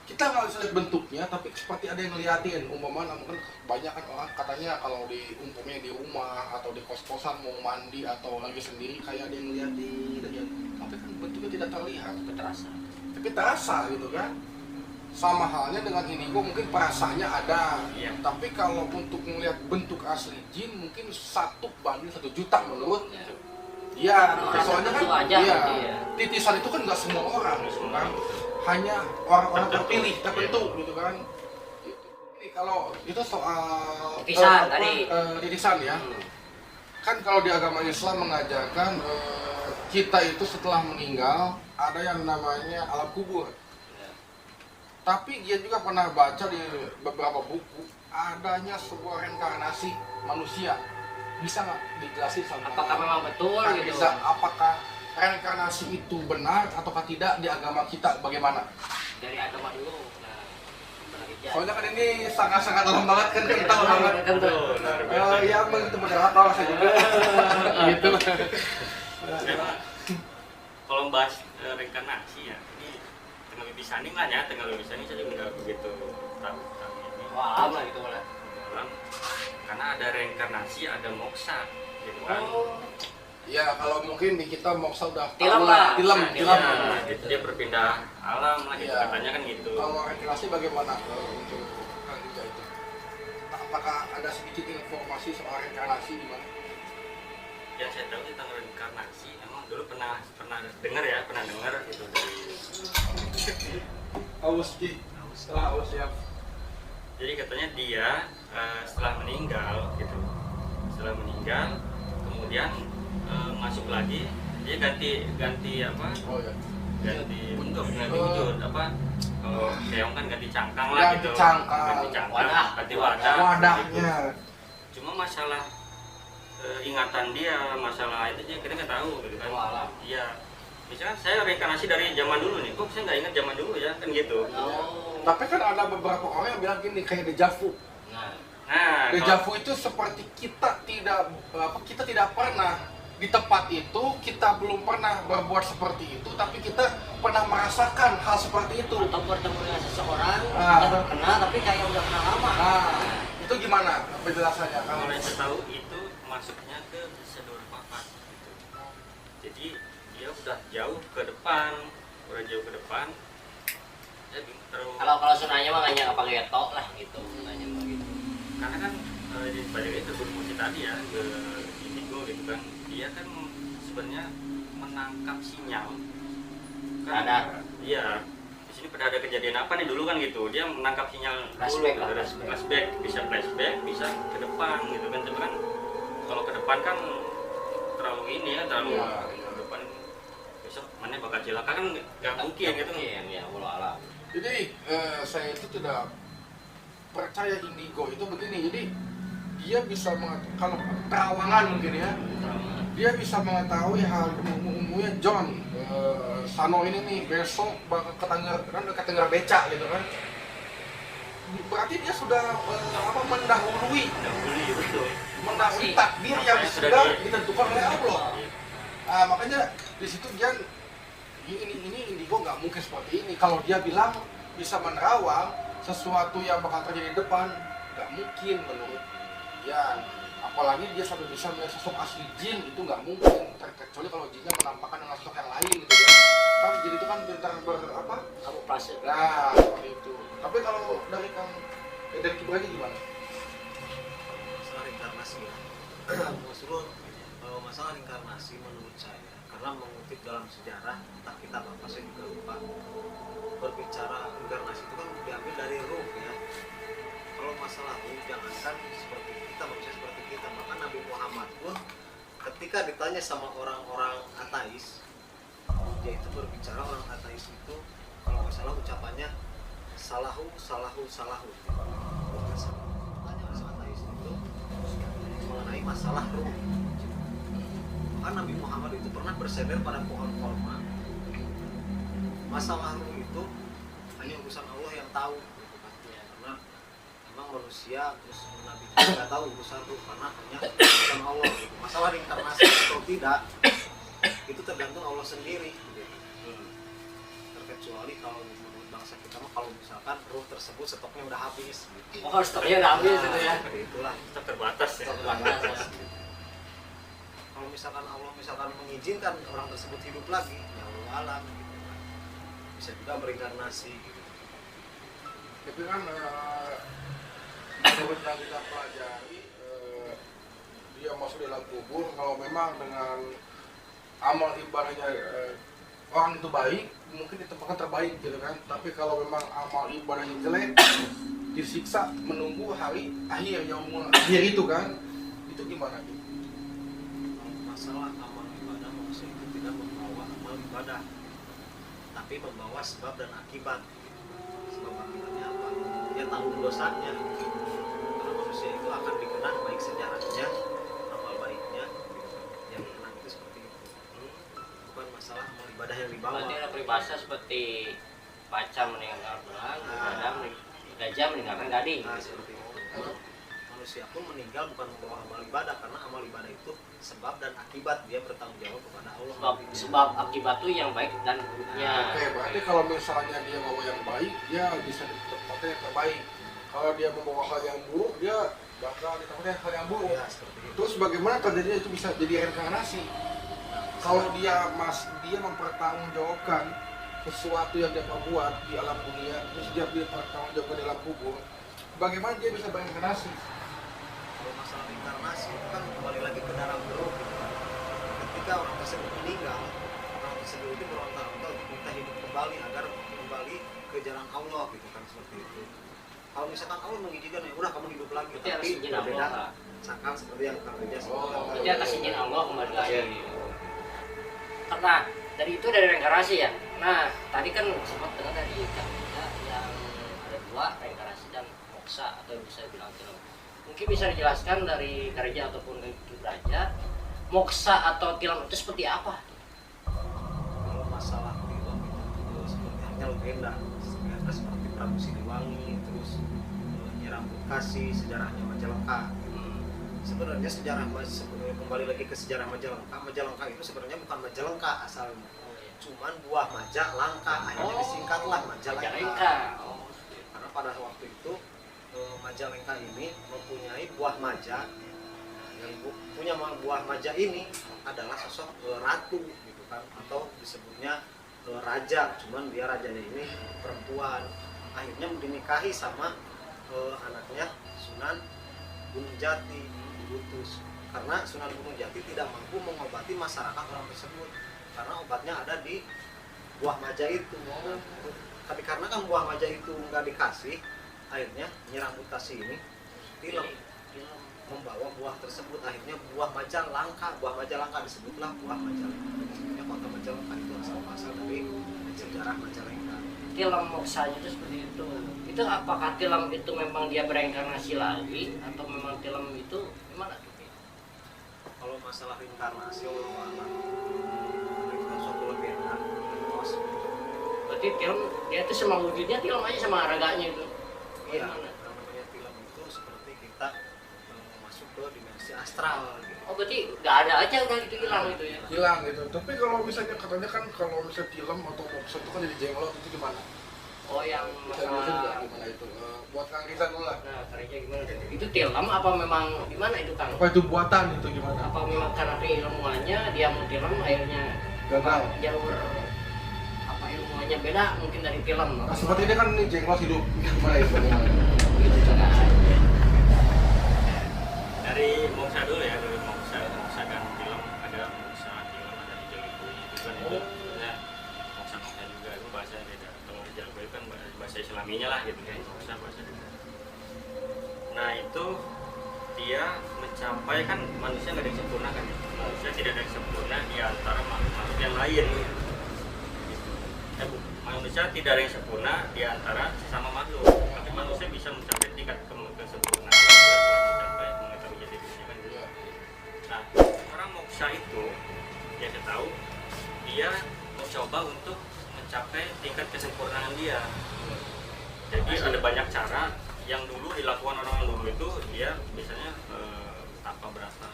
Kita nggak bisa lihat bentuknya, tapi seperti ada yang ngeliatin. Umpamanya mungkin banyak kan orang katanya kalau umpamanya di rumah atau di kos-kosan mau mandi atau lagi sendiri kayak ada yang ngeliatin aja. Tapi kan bentuknya tidak terlihat, tapi terasa. Tapi terasa gitu kan. Sama halnya dengan indigo, mungkin perasaannya ada. Iya. Tapi kalau untuk melihat bentuk asli jin mungkin 1 banding 1 juta menurut. Iya, soalnya kan Tentu aja, iya, iya. titisan itu kan nggak semua orang gitu kan. Hanya orang-orang terpilih tertentu gitu kan. Ini kalau itu soal Titisan tadi. titisan ya. kan kalau di agama Islam mengajarkan kita itu setelah meninggal ada yang namanya alam kubur. Tapi dia juga pernah baca di beberapa buku adanya sebuah reinkarnasi manusia. Bisa nggak dijelasin sama? Apakah memang betul Nah, gitu? bisa. Apakah reinkarnasi itu benar ataukah tidak di agama kita? Bagaimana? Dari agama dulu. Nah, Soalnya kan ini sangat-sangat dalam banget kan, kental banget. Ya begitu moderator saya juga. Gitu. Kalau bahas reinkarnasi ya, ini tengah Wibisani lah ya, tengah Wibisani saya juga nggak begitu tahu tentang ini. wah, alam lah gitu malah. Alam, karena ada reinkarnasi, ada moksa, gitu kan. Ya kalau mungkin di kita moksa udah Tilam tahu lah. tilam. Nah, gitu dia berpindah alam lah gitu Iya. katanya kan gitu. Kalau reinkarnasi bagaimana untuk Kang Ija itu? Apakah ada sedikit informasi soal reinkarnasi di mana? Yang saya tahu tentang reinkarnasi, emang dulu pernah dengar gitu dari Aus Ki. Setelah Aus ya. jadi katanya dia setelah meninggal gitu, kemudian masuk lagi dia ganti apa, Oh ya. ganti wujud apa, kalau keong kan ganti cangkang lah Ganti gitu, cangkang. Wadah. ganti wadah Wadahnya. cuma masalah ingatan dia, masalah itu dia kita nggak tahu gitu kan. Walah. Iya, misalkan saya reinkarnasi dari zaman dulu nih, kok saya nggak ingat zaman dulu ya kan gitu. Oh. Tapi kan ada beberapa orang yang bilang gini kayak dejavu. Nah, Dejavu itu seperti kita tidak pernah di tempat itu, kita belum pernah berbuat seperti itu, tapi kita pernah merasakan hal seperti itu. Atau bertemu dengan seseorang Ah. baru kenal tapi kayak udah pernah lama. Nah, itu gimana penjelasannya? kalau yang saya tahu itu masuknya ke Sedor Papat gitu. Jadi dia udah jauh ke depan, ya terus Kalau sunanya mah nggak nyangka pakai tok lah gitu. Nanya begitu. karena kan di balik itu berfungsi tadi ya ke indigo gitu kan, dia kan sebenarnya menangkap sinyal kan. Radar. Iya, di sini pada ada kejadian apa nih dulu kan gitu, dia menangkap sinyal Flashback dulu, lah. ada flashback, bisa ke depan gitu kan. Tapi kan kalau ke depan kan terlalu ini ya, terlalu Iya. ke depan besok mana bakal celaka kan nggak mungkin gitu. Mungkin ya, walau alam. Jadi saya itu tidak percaya indigo itu begini. Jadi dia bisa kalau terawangan mungkin ya, dia bisa mengetahui hal umumnya John Sano ini nih besok bakal ke Tengger Beca gitu kan. Berarti dia sudah mendahului takdir yang sudah ditentukan oleh Allah. Nah, makanya di situ dia ini indigo nggak mungkin seperti ini. Kalau dia bilang bisa menerawang sesuatu yang bakal terjadi di depan, nggak mungkin menurut dia. Apalagi dia sampai bisa melihat sosok asli jin, itu nggak mungkin. Kecuali kalau jinnya menampakkan dengan sosok yang lain gitu ya. Kan jin itu kan pintar Kamuflase. nah seperti itu. Tapi kalau dari Kibrani gimana? Masalah reinkarnasi ya. Maksudnya kalau masalah reinkarnasi menurut saya, karena mengutip dalam sejarah entah kitab apa saya juga lupa, berbicara reinkarnasi itu kan diambil dari ruh ya. Kalau masalah ruh jangankan seperti kita, manusia seperti kita, bahkan Nabi Muhammad pun ketika ditanya sama orang-orang ateis, dia itu berbicara, orang ateis itu kalau nggak salah ucapannya salahu. Tanya orang ateis itu mengenai masalah ruh. Maka Nabi Muhammad itu pernah bersender pada pohon korma. Masalah ruh itu hanya urusan Allah yang tahu gitu kan. Karena memang manusia terus Nabi juga nggak tahu urusan ruh karena hanya urusan Allah gitu. Masalah reinkarnasi atau tidak itu tergantung Allah sendiri gitu. Terkecuali kalau menurut bangsa kita mah kalau misalkan ruh tersebut stoknya udah habis gitu. Oh, stoknya udah habis gitu ya. Itulah Tetap terbatas ya. Stok terbatas. kalau misalkan Allah mengizinkan orang tersebut hidup lagi, ya Allah alam gitu kan. Bisa juga berinkarnasi gitu. Tapi kan menurut yang kita pelajari dia masuk dalam kubur kalau memang dengan amal ibadahnya orang itu baik, mungkin ditempatkan terbaik gitu kan. Tapi kalau memang amal ibadahnya jelek, disiksa menunggu hari akhir yang akhir itu kan, itu gimana gitu? masalah amal ibadah, manusia itu tidak membawa amal ibadah, tapi membawa sebab dan akibat. Sebab akibatnya apa? Ya tanggung dosanya. Karena manusia itu akan dikenang baik sejarahnya, amal baiknya, yang dikenang itu seperti itu. Bukan masalah amal ibadah yang dibawa. Berarti ada peribahasa seperti baca meninggalkan bulan, gajah meninggalkan gading. Nah, seperti itu. Manusia pun meninggal bukan membawa amal ibadah, karena amal ibadah itu sebab dan akibat, dia bertanggung jawab kepada Allah. Sebab akibat itu yang baik dan buruknya. Oke, berarti kalau misalnya dia mau yang baik, dia bisa di tempatnya yang terbaik. Kalau dia membawa hal yang buruk, dia bakal di tempatnya hal yang buruk. Ya, seperti itu. Terus bagaimana terjadinya itu bisa jadi reinkarnasi? Kalau dia mempertanggungjawabkan sesuatu yang dia perbuat di alam dunia, terus dia mempertanggungjawabkan di alam kubur, bagaimana dia bisa berinkarnasi? Kalau masalah reinkarnasi itu kan kembali lagi ke dalam grup gitu kan. Ketika orang tersebut meninggal, orang tersebut itu berontak-ontak untuk minta hidup kembali agar kembali ke jalan Allah gitu kan, seperti itu. Kalau misalkan Allah mengizinkan, ya udah kamu hidup lagi, Berarti harus izin berbeda. Allah. Misalkan seperti yang Kang Reja sebutkan. Berarti atas izin Allah kembali lagi. Karena dari itu dari reinkarnasi ya. Nah, tadi kan sempat dengar dari Kang Reja yang ada dua, reinkarnasi dan moksa atau yang bisa dibilang film. Mungkin bisa dijelaskan dari Karja ataupun Ki Braja, moksa atau tilam itu seperti apa? Kalau masalah film itu seperti hanya legenda seperti Prabu Siliwangi, terus Nyi Rambut Kasih, sejarahnya Majalengka. Sebenarnya sejarah kembali lagi ke sejarah Majalengka. Majalengka itu sebenarnya bukan Majalengka asalnya, cuman buah maja langka, akhirnya disingkatlah Majalengka. Karena pada waktu itu Majalengka ini mempunyai buah maja, yang punya buah maja ini adalah sosok ratu gitu kan, atau disebutnya raja, cuman dia rajanya ini perempuan. Akhirnya dinikahi sama anaknya Sunan Gunung Jati, diutus karena Sunan Gunung Jati tidak mampu mengobati masyarakat orang tersebut, karena obatnya ada di buah maja itu. Tapi karena kan buah maja itu nggak dikasih, akhirnya Nyi Rambut Kasih ini film membawa buah tersebut. Akhirnya buah maja langka disebutlah buah Majalengka. Sebenarnya kota Majalengka itu asal dari sejarah Majalengka. Tilam moksanya itu seperti itu. Itu apakah tilam itu memang dia bereinkarnasi lagi atau memang tilam itu gimana tuh? Kalau masalah reinkarnasi Allah itu suatu legenda mitos. Berarti tilam dia itu sama wujudnya tilam aja sama raganya itu. Iya, namanya film itu seperti kita masuk ke dimensi astral gitu. Oh berarti nggak ada aja udah itu hilang itu ya? Hilang gitu. Tapi kalau misalnya katanya kan kalau misalnya film atau moksa itu kan jadi jenglot, itu gimana? Oh yang Bisa dijelasin nggak masalah. gimana itu? Buat Kang Rizal dulu lah. Nah caranya gimana? Itu tilam apa memang gimana itu Kang? Apa itu buatan itu gimana? Apa memang karena keilmuannya dia mau tilam akhirnya Gagal. jalur apa ilmuannya beda mungkin dari tilam? Nah, seperti ini kan ini jenglot hidup. Gimana itu? Gitu kan? Dari moksa dulu ya, dari moksa dan film. Ada moksa film, ada jeliku itu kan itu sebenarnya moksa juga itu bahasa beda. Kalau jeliku itu kan bahasa Islaminya lah gitu kan, moksa bahasa juga. Nah itu dia mencapai, kan manusia nggak ada yang sempurna kan ya? Manusia tidak ada yang sempurna di antara makhluk yang lain gitu. Manusia tidak ada yang sempurna di antara sesama makhluk, tapi manusia bisa mencapai tingkat kesempurnaan setelah mencapai mengetahui jati dirinya kan gitu. Nah, orang moksa itu dia tahu dia mencoba untuk mencapai tingkat kesempurnaan dia. Jadi ada banyak cara yang dulu dilakukan orang dulu itu, dia biasanya tanpa berasa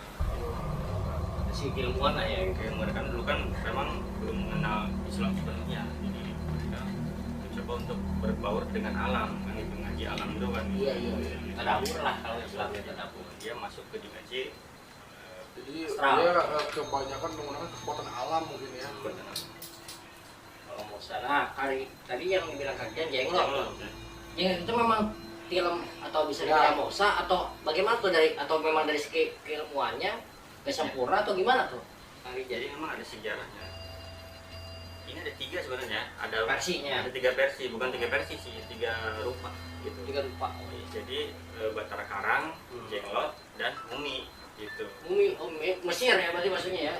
Si ilmuwan lah ya. keilmuan kan dulu kan memang belum mengenal Islam sepenuhnya, jadi mereka mencoba untuk berbaur dengan alam kan, itu ngaji alam itu kan. Iya. Tadabur lah kalau Islamnya tadabur. Dia masuk ke dimensi Jadi Astral. dia kebanyakan menggunakan kekuatan alam mungkin ya. Kalau mau sana tadi yang dibilang kajian jenglot. Jenglot itu memang film atau bisa dibilang moksa atau bagaimana tuh dari atau memang dari segi keilmuannya kesempurna atau gimana tuh? jadi memang ada sejarahnya. ini ada 3 sebenarnya, ada Versinya. ada 3 versi, bukan 3 versi sih, 3 rupa gitu. 3 rupa. Jadi Batara Karang, Jenglot, dan Mumi gitu. Mumi Mesir ya berarti maksudnya ya.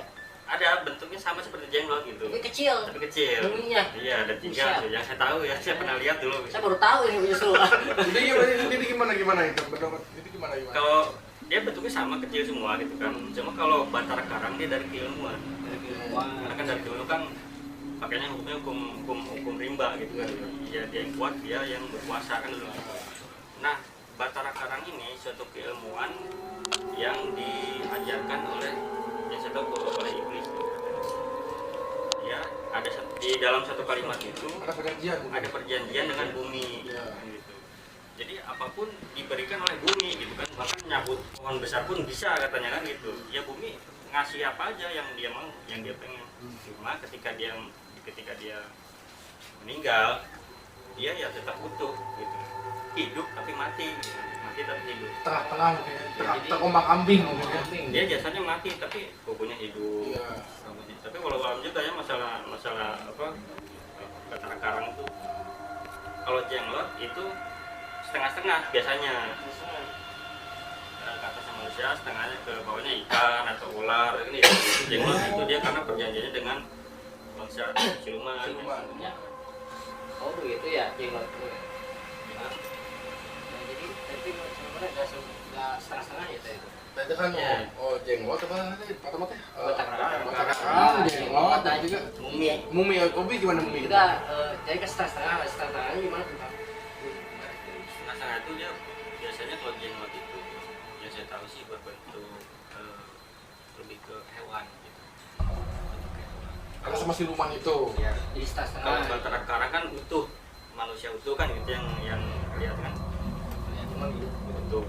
Ada bentuknya sama seperti Jenglot gitu. Tapi kecil. Tapi kecil. Muminya. Iya, ada 3 Buset. yang saya tahu ya, saya pernah lihat dulu. Saya baru tahu ini justru. Jadi gimana itu? Benar itu gimana? Kalau dia bentuknya sama, kecil semua gitu kan. Cuma kalau Batara Karang dia dari keilmuan. Karena kan dari dulu kan pakainya hukum rimba gitu kan. Dia yang kuat, dia yang berkuasa kan dulu. Nah, Batara Karang ini suatu keilmuan yang diajarkan oleh yang saya tahu oleh iblis. Ya, ada di dalam satu kalimat itu ada perjanjian dengan bumi gitu. Jadi apapun diberikan oleh bumi gitu kan. Bahkan nyabut pohon besar pun bisa katanya kan gitu. Ya bumi ngasih apa aja yang dia mau, yang dia pengen. Cuma ketika dia meninggal, dia ya tetap utuh gitu. Hidup tapi mati gitu. Mati tapi hidup. Tengah-tengah mungkin, terombang-ambing mungkin ya. Dia jasanya mati tapi tubuhnya hidup. Iya. Tapi kalau alam juga ya masalah apa Batara Karang itu, kalau Jenglot itu setengah-setengah biasanya. Ke atasnya manusia, setengahnya ke bawahnya ikan atau ular. Ini Jenglot itu dia karena perjanjiannya dengan bangsa siluman. Ya. Oh begitu ya Jenglot. Nah, jadi tapi sebenarnya nggak setengah-setengah ya itu. Tadi kan Ya. Jenglot apa tadi? Mata-mata? Batara Karang. Batara Karang, Jenglot, dan juga Mumi. Mumi gimana Mumi? Juga jadi kan setengah-setengahnya gimana tuh Pak? Setengah itu dia biasanya kalau Jenglot itu yang saya tahu sih berbentuk lebih ke hewan gitu. Bentuk hewan. Karena sama siluman itu. Ya. Jadi Kalau setengah-setengah. Batara Karang kan utuh, manusia utuh kan gitu yang lihat kan. Ya, cuma gitu. Utuh.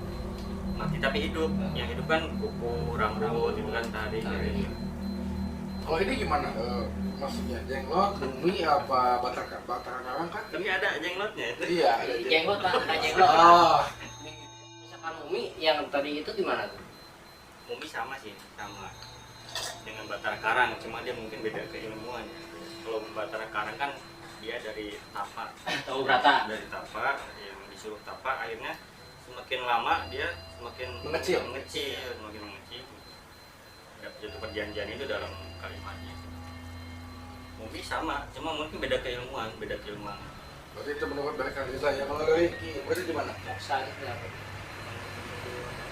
Mati tapi hidup. Yang hidup kan kuku, rambut gitu kan tadi. Kalau ini gimana? Maksudnya Jenglot, Mumi apa Batara Karang kan? Tapi ada Jenglotnya itu. Iya. Jenglot Pak, ada Jenglot. Oh. Misalkan Mumi yang tadi itu gimana tuh? Mumi sama sih, sama dengan Batara Karang, cuma dia mungkin beda keilmuan. Kalau Batara Karang kan dia dari tapa, Oh berata. dari tapa yang disuruh tapa, akhirnya semakin lama dia semakin Mengecil. semakin mengecil. Ada satu perjanjian itu dalam kalimatnya. Mumi sama, cuma mungkin beda keilmuan. Berarti itu menurut mereka kita ya. Kalau dari Ki, berarti gimana? Moksa itu ya.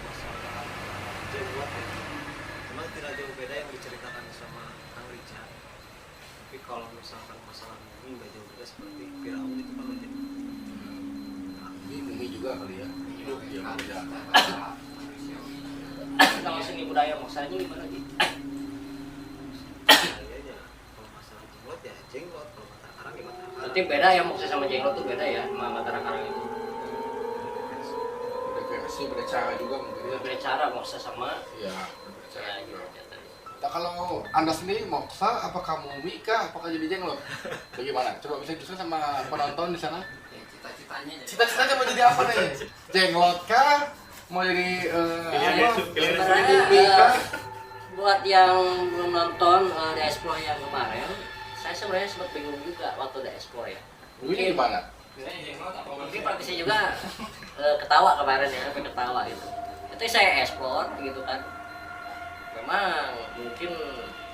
Masalah Jenglot ya. Memang tidak jauh beda yang diceritakan sama Kang Richard. Tapi kalau misalkan masalah Mumi nggak jauh beda seperti Firaun itu kan menjadi Mumi juga kali ya. Hidup dia beda. Kalau seni budaya moksanya gimana gitu? kayaknya kalau masalah Jenglot ya Jenglot, kalau Batara Karang ya Batara Karang. Berarti beda ya moksa sama Jenglot tuh beda ya sama Batara Karang itu. Beda versi, beda cara juga mungkin ya. Beda cara moksa sama Iya, beda cara ya juga. gitu tadi. Nah, kalau Anda sendiri moksa, apakah Mumi kah? Apakah jadi Jenglot? Bagaimana? Coba bisa diskusi sama penonton di sana. Ya, cita-citanya jadi Cita-citanya mau jadi apa nih? Jenglot kah? Mau jadi sebenarnya buat yang belum nonton The Explore yang kemarin, saya sebenarnya sempat bingung juga waktu The Explore ya. Mumi gimana? Mungkin praktisi juga ketawa kemarin ya, sampai ketawa gitu. Itu saya explore gitu kan. Memang mungkin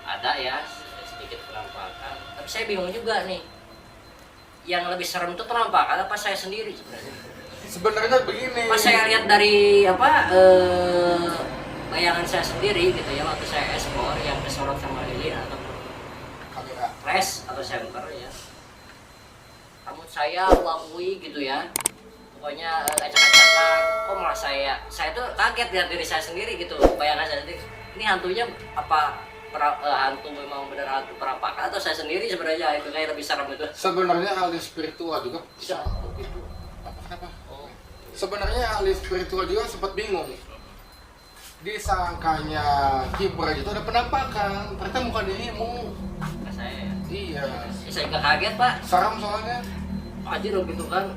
ada ya sedikit penampakan, tapi saya bingung juga nih. Yang lebih serem itu penampakan apa saya sendiri sebenarnya? Sebenarnya begini. Pas saya lihat dari bayangan saya sendiri gitu ya waktu saya explore yang kesorot sama lilin atau Kamera. flash atau senter ya. Rambut saya wangui gitu ya. Pokoknya acak-acakan. Kok malah saya tuh kaget lihat diri saya sendiri gitu. Bayangan saya sendiri. Ini hantunya apa hantu memang benar hantu perampakan atau saya sendiri sebenarnya itu kayak lebih serem itu. Sebenarnya ahli spiritual juga Bisa begitu. apa? Oh, Sebenarnya ahli spiritual juga sempat bingung. Disangkanya Kibra itu ada penampakan, ternyata bukan dirimu. nah saya ya. Iya. Ya, saya juga kaget pak. Seram soalnya. Anjir gitu kan.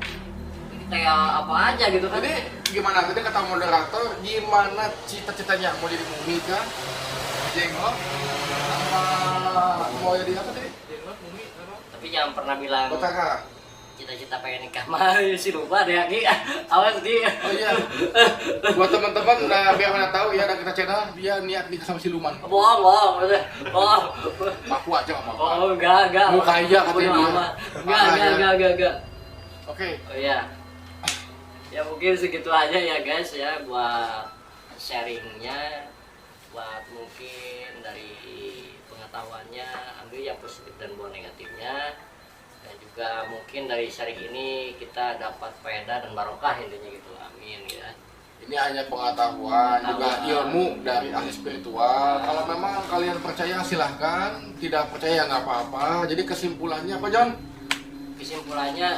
Kayak apa aja gitu kan. Jadi gimana? Tadi kata moderator, gimana cita-citanya? Mau jadi Mumi kah? Jenglot? Apa mau jadi apa tadi? Jenglot, Mumi, apa? tapi jangan pernah bilang Kotaka. cita-cita pengen nikah mah si lupa deh Ki. Awas di. Oh iya. Buat teman-teman udah biar pada tahu ya, ada kita channel dia niat nikah sama siluman. Bohong, bohong. Bohong. Aku aja nggak mau. Oh, enggak. Mau kaya katanya dia. Enggak. Oke. Oh iya. Ya mungkin segitu aja ya guys ya buat sharingnya, buat mungkin dari pengetahuannya ambil yang positif dan buang negatifnya, dan juga mungkin dari sharing ini kita dapat faedah dan barokah intinya gitu, amin ya. Ini hanya pengetahuan, juga ilmu dari ahli spiritual. Kalau memang kalian percaya silahkan, tidak percaya nggak apa-apa. Jadi kesimpulannya apa John? Kesimpulannya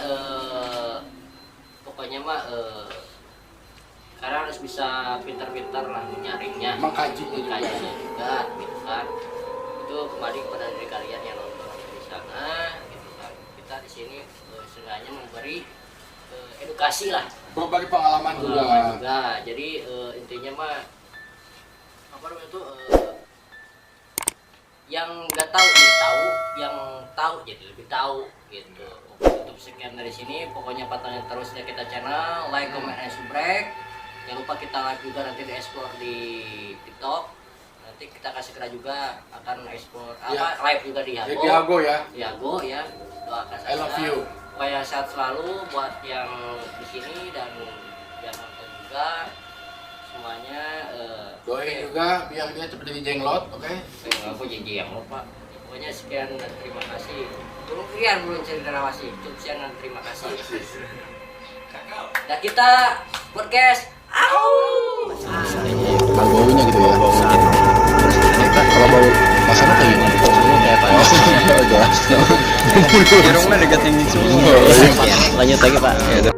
pokoknya mah karena harus bisa pintar-pintar lah menyaringnya, Mengkajinya juga gitu kan. Itu kembali kepada diri kalian yang nonton di sana gitu kan. Kita di sini seenggaknya memberi edukasi lah, Berbagi pengalaman juga. Jadi intinya mah apa namanya itu yang nggak tahu jadi tahu, yang tahu jadi lebih tahu gitu. Untuk sekian dari sini, pokoknya pantengin terus ya kita channel, like, comment, and subscribe. Jangan lupa kita live juga nanti di explore di TikTok. Nanti kita kasih kira juga akan explore apa live juga di Yago. Di Yago ya. Yago ya. Doakan saja. I love you. Supaya sehat selalu buat yang di sini dan yang nonton juga semuanya. Doain juga biar dia cepat jadi jenglot, oke? Aku jadi yang lupa. Pokoknya sekian dan terima kasih. Belum terima kasih. Cukup sekian dan terima kasih. Dan kita podcast. Bau-baunya gitu ya. Kalau bau masalah kayak gimana? Kayak apa? Oh, jelas. Hidungnya deketin semua. Lanjut lagi Pak.